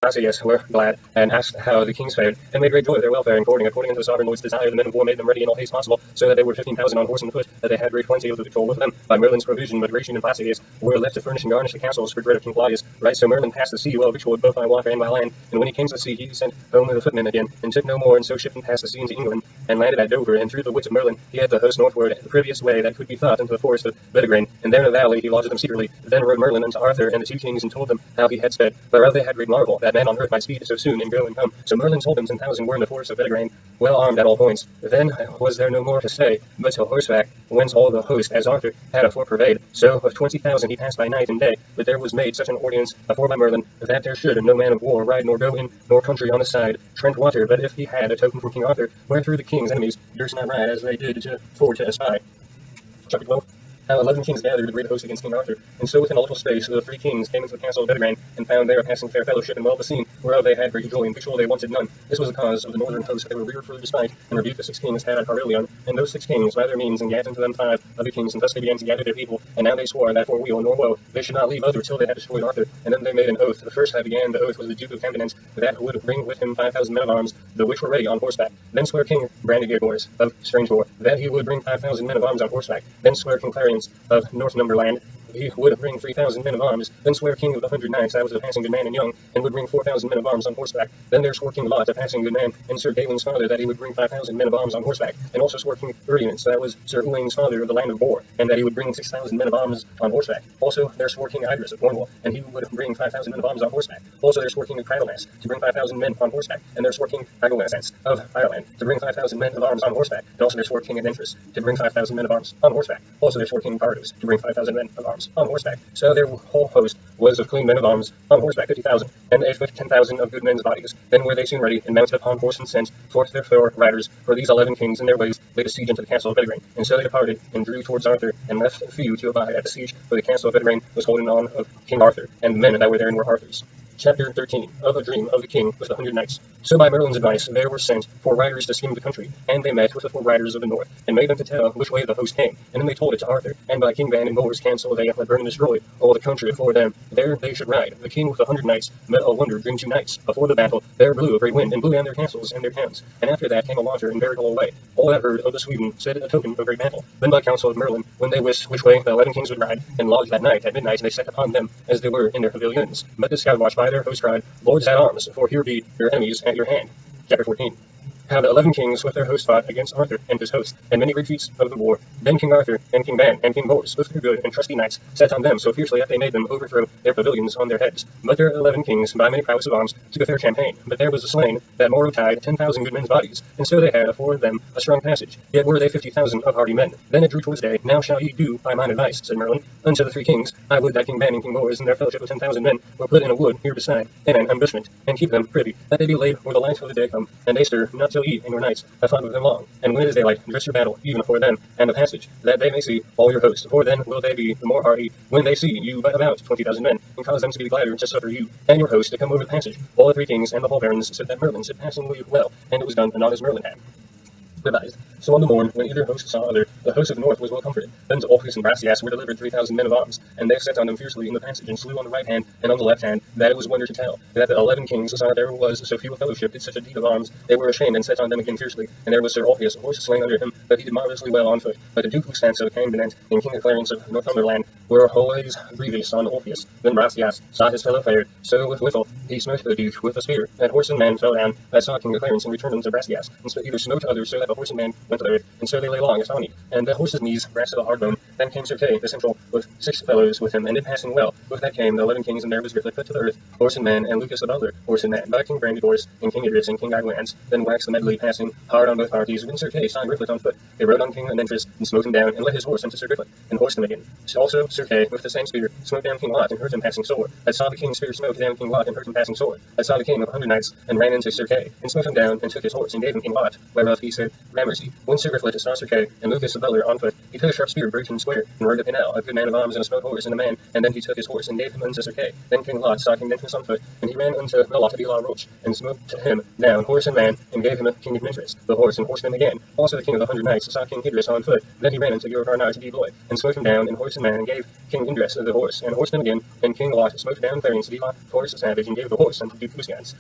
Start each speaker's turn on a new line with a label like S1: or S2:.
S1: Brasias were glad, and asked how the kings fared, and made great joy of their welfare, and according unto the sovereign lord's desire, the men of war made them ready in all haste possible, so that there were 15,000 on horse and foot, that they had great plenty of the victual with them. By Merlin's provision, but Gratian and Brasias were left to furnish and garnish the castles for dread of King Claudius. Right, so Merlin passed the sea well victualled both by water and by land, and when he came to the sea, he sent home the footmen again, and took no more, and so shipped and passed the sea into England, and landed at Dover, and through the woods of Merlin he had the host northward, the previous way that could be thought into the forest of Bedegraine, and there in the valley he lodged them secretly. Then rode Merlin unto Arthur and the two kings, and told them how he had sped, whereof they had great marvel, that man on earth might speed so soon, and go and come. So Merlin told them 10,000 were in the forest of Bedegraine, well armed at all points. Then was there no more to say, but to horseback went all the host, as Arthur had afore purveyed. So of 20,000 he passed by night and day, but there was made such an ordinance afore by Merlin, that there should no man of war ride nor go in nor country on the side Trent water, but if he had a token from King Arthur, wherethrough the king's enemies durst not ride as they did for to espy. Chapter 12. How 11 kings gathered a great host against King Arthur, and so within a little space the 3 kings came into the castle of Bedegraine, and found there a passing fair fellowship and well beseen, whereof they had great joy, and victual they wanted none. This was the cause of the northern host that they were reared for their despite, and rebuked the 6 kings had at Carilion, and those 6 kings by their means, and gat into them 5 other kings, and thus they began to gather their people, and now they swore that for weal nor woe they should not leave other till they had destroyed Arthur, and then they made an oath. The first that began the oath was the Duke of Camdenant, that would bring with him 5,000 men of arms, the which were ready on horseback. Then sware King Brandegores of Strangeford that he would bring 5,000 men of arms on horseback. Then sware King Clarence of Northumberland he would bring 3,000 men of arms. Then sware King of the 100 Knights that was a passing good man and young, and would bring 4,000 men of arms on horseback. Then there swore King Lot, a passing good man, and Sir Gawain's father, that he would bring 5,000 men of arms on horseback. And also swore King Uriens, that was Sir Uwain's father of the land of Bor, and that he would bring 6,000 men of arms on horseback. Also there swore King Idris of Cornwall, and he would bring 5,000 men of arms on horseback. Also there swore King Cradonas to bring 5,000 men on horseback. And there swore King Agilescence of Ireland to bring 5,000 men of arms on horseback. And also there swore King Adventurous to bring 5,000 men of arms on horseback. Also there swore King Bardos to bring 5,000 men of arms on horseback. So their whole host was of clean men of arms on horseback 50,000, and a foot 10,000 of good men's bodies. Then were they soon ready, and mounted upon horse, and sent forth their 4 riders, for these 11 kings in their ways laid a siege unto the castle of Bedegraine. And so they departed, and drew towards Arthur, and left few to abide at the siege, for the castle of Bedegraine was holden on of King Arthur, and the men that were therein were Arthur's. Chapter 13. Of a dream of the king with the 100 knights. So by Merlin's advice there were sent 4 riders to skim the country, and they met with the 4 riders of the north, and made them to tell which way the host came, and then they told it to Arthur. And by King Ban and Boar's counsel they let burn and destroy all the country afore them. There they should ride. The king with the 100 knights met a wonder during 2 nights. Before the battle there blew a great wind, and blew down their castles and their towns. And after that came a water, and buried all away. All that heard of the Sweden said a token of great battle. Then by counsel of Merlin, when they wist which way the 11 kings would ride, and lodged that night at midnight, they set upon them as they were in their pavilions. But the scout watch by their host cried, Lords at arms, for here be your enemies at your hand. Chapter 14. How the 11 kings with their host fought against Arthur and his host, and many great feats of the war. Then King Arthur and King Ban and King Bors, with their good and trusty knights, set on them so fiercely that they made them overthrow their pavilions on their heads. But their 11 kings, by many prowess of arms, took a fair campaign. But there was a slain that Moro tied 10,000 good men's bodies, and so they had afore them a strong passage. Yet were they 50,000 of hardy men. Then it drew towards day. Now shall ye do by mine advice, said Merlin, unto the 3 kings. I would that King Ban and King Bors and their fellowship of 10,000 men were put in a wood here beside, in an ambushment, and keep them privy, that they be laid where the light of the day come, and they stir not till ye and your knights have fought with them long. And when it is daylight, dress your battle even afore them, and the passage, that they may see all your hosts. For then will they be the more hardy when they see you but about 20,000 men, and cause them to be gladder to suffer you and your host to come over the passage. All the 3 kings and the whole barons said that Merlin said passingly well, and it was done not as Merlin had advised. So on the morn, when either host saw other, the host of the north was well comforted. Then to Orpheus and Brasias were delivered 3,000 men of arms, and they set on them fiercely in the passage, and slew on the right hand and on the left hand, that it was wonder to tell, that the 11 kings saw there was so few a fellowship did such a deed of arms, they were ashamed, and set on them again fiercely. And there was Sir Orpheus, a horse slain under him, but he did marvellously well on foot. But the Duke Constance of Camdenant and King Clarence of Northumberland were always grievous on Orpheus. Then Brasias saw his fellow fared, so withal he smote the Duke with a spear, that horse and man fell down, that saw King Clarence, and returned them to Brasias, and either smote others, so that the horse and man went to the earth, and so they lay long as honey. And the horse's knees brast of a hard bone. Then came Sir Kay the central, with 6 fellows with him, and did passing well. With that came the 11 kings, and there was Griflet put to the earth, horse and man, and Lucas the butler, horse and man, by King Brandegores and King Idris and King Idlance. Then waxed the medley passing hard on both parties. When Sir Kay saw Griflet on foot, they rode on King Adventurous, and smote him down, and let his horse into Sir Griflet, and horsed him again. Also Sir Kay with the same spear smote down King Lot, and hurt him passing sore. That saw the king's spear smote down King Lot, and hurt him passing sore. That saw the king of 100 knights, and ran into Sir Kay, and smote him down, and took his horse, and gave him King Lot, whereof he said, Gramercy. When Sir Griflet saw Sir Kay and Lucas the butler on foot, he took a sharp spear, brake him square, and rode to Pinel, a good man of arms, and a smooth horse, and a man. And then he took his horse, and gave him unto Sir Kay. Then King Lot saw King Nentres on foot, and he ran unto the lot of Eli Roch, and smote him down, horse and man, and gave him King Nentres, the horse, and horsed him again. Also the king of the 100 knights saw King Idris on foot. Then he ran unto Urikarnar to Bloy, and smote him down, and horse and man, and gave King Indres the horse, and horsed him again. And King Lot smote down Clarence the horse savage, and gave the horse unto Duke Usgans.